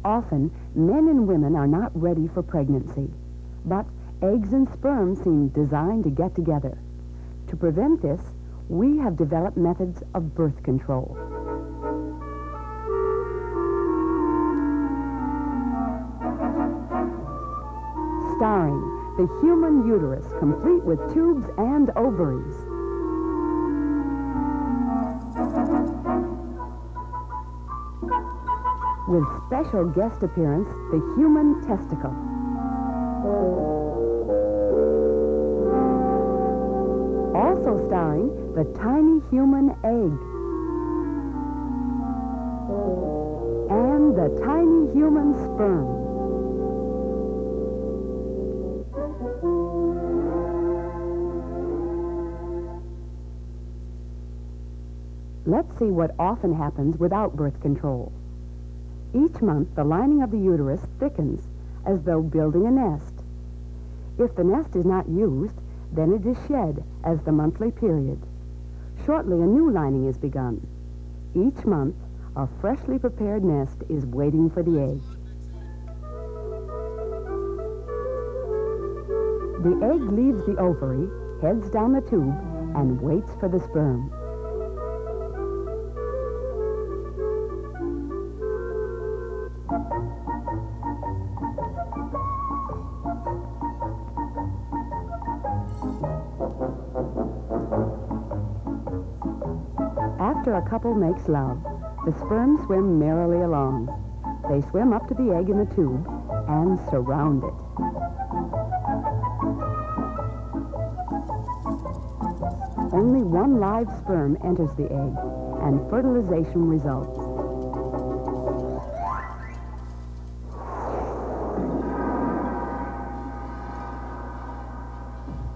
Often, men and women are not ready for pregnancy, but eggs and sperm seem designed to get together. To prevent this, we have developed methods of birth control. Starring the human uterus, complete with tubes and ovaries. With special guest appearance, the human testicle. Also starring the tiny human egg. And the tiny human sperm. Let's see what often happens without birth control. Each month, the lining of the uterus thickens as though building a nest. If the nest is not used, then it is shed as the monthly period. Shortly, a new lining is begun. Each month, a freshly prepared nest is waiting for the egg. The egg leaves the ovary, heads down the tube, and waits for the sperm. After a couple makes love, the sperm swim merrily along. They swim up to the egg in the tube and surround it. Only one live sperm enters the egg, and fertilization results.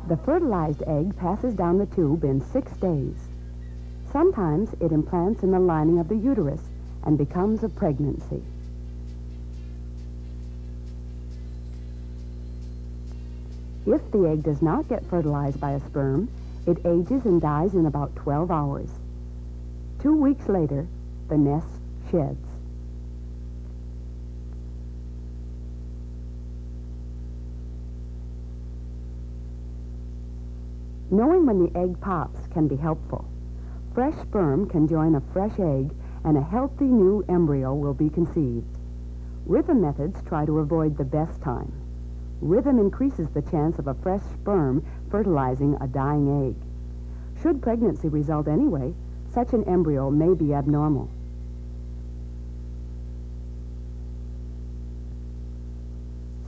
The fertilized egg passes down the tube in 6 days. Sometimes it implants in the lining of the uterus and becomes a pregnancy. If the egg does not get fertilized by a sperm, it ages and dies in about 12 hours. 2 weeks later, the nest sheds. Knowing when the egg pops can be helpful. Fresh sperm can join a fresh egg, and a healthy new embryo will be conceived. Rhythm methods try to avoid the best time. Rhythm increases the chance of a fresh sperm fertilizing a dying egg. Should pregnancy result anyway, such an embryo may be abnormal.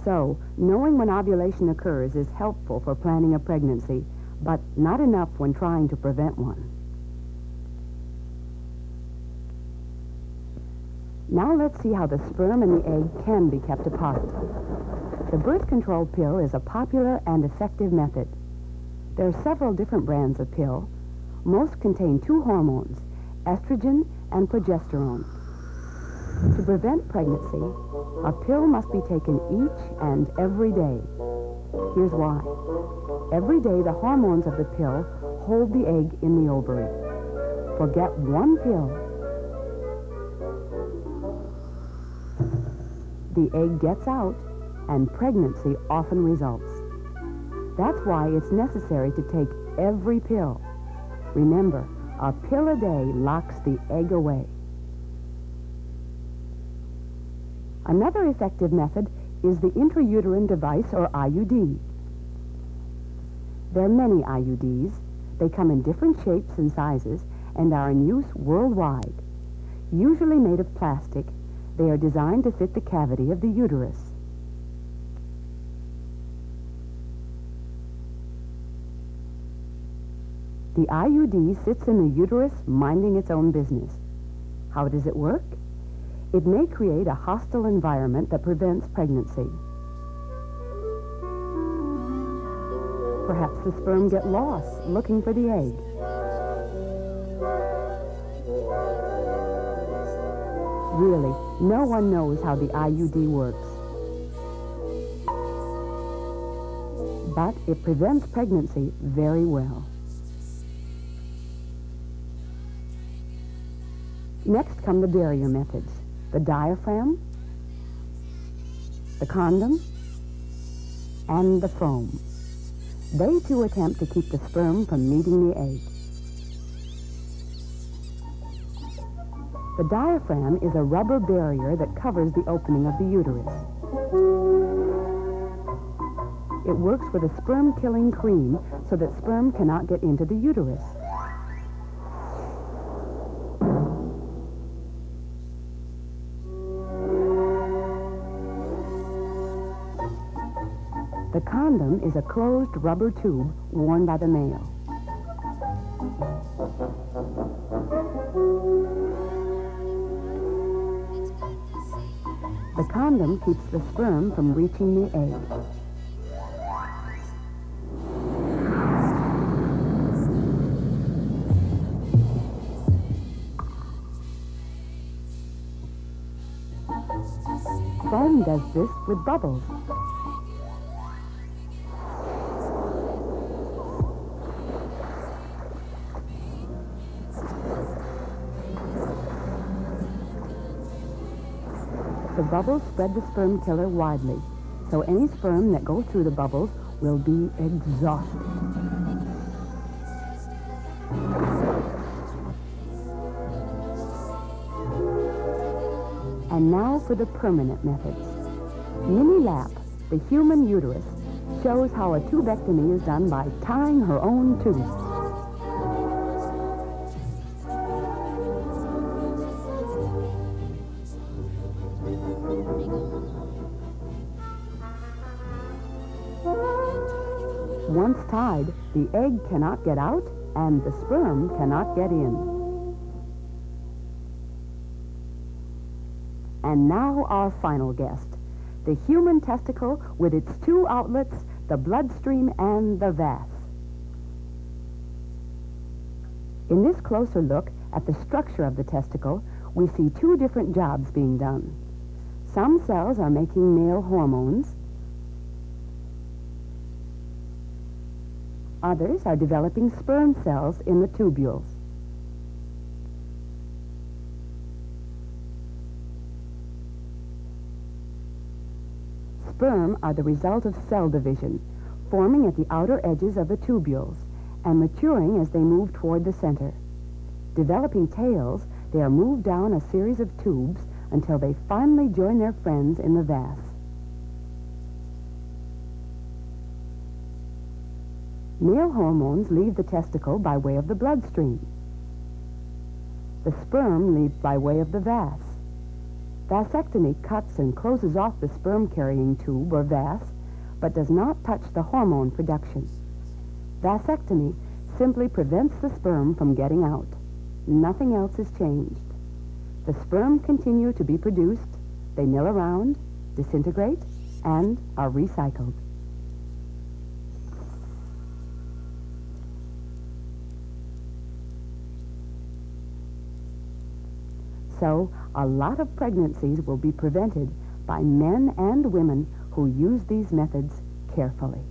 So, knowing when ovulation occurs is helpful for planning a pregnancy, but not enough when trying to prevent one. Now let's see how the sperm and the egg can be kept apart. The birth control pill is a popular and effective method. There are several different brands of pill. Most contain 2 hormones, estrogen and progesterone. To prevent pregnancy, a pill must be taken each and every day. Here's why. Every day, the hormones of the pill hold the egg in the ovary. Forget one pill, the egg gets out, and pregnancy often results. That's why it's necessary to take every pill. Remember, a pill a day locks the egg away. Another effective method is the intrauterine device, or IUD. There are many IUDs. They come in different shapes and sizes and are in use worldwide. Usually made of plastic, they are designed to fit the cavity of the uterus. The IUD sits in the uterus, minding its own business. How does it work? It may create a hostile environment that prevents pregnancy. Perhaps the sperm get lost looking for the egg. Really, no one knows how the IUD works. But it prevents pregnancy very well. Next come the barrier methods. The diaphragm, the condom, and the foam. They too attempt to keep the sperm from meeting the egg. The diaphragm is a rubber barrier that covers the opening of the uterus. It works with a sperm-killing cream so that sperm cannot get into the uterus. The condom is a closed rubber tube worn by the male. The condom keeps the sperm from reaching the egg. Foam does this with bubbles. The bubbles spread the sperm killer widely, so any sperm that goes through the bubbles will be exhausted. And now for the permanent methods. Minnie Lap, the human uterus, shows how a tubectomy is done by tying her own tubes. Once tied, the egg cannot get out and the sperm cannot get in. And now our final guest, the human testicle with its two outlets, the bloodstream and the vas. In this closer look at the structure of the testicle, we see two different jobs being done. Some cells are making male hormones. Others are developing sperm cells in the tubules. Sperm are the result of cell division, forming at the outer edges of the tubules and maturing as they move toward the center. Developing tails, they are moved down a series of tubes until they finally join their friends in the vas. Male hormones leave the testicle by way of the bloodstream. The sperm leaves by way of the vas. Vasectomy cuts and closes off the sperm-carrying tube, or vas, but does not touch the hormone production. Vasectomy simply prevents the sperm from getting out. Nothing else is changed. The sperm continue to be produced, they mill around, disintegrate, and are recycled. So, a lot of pregnancies will be prevented by men and women who use these methods carefully.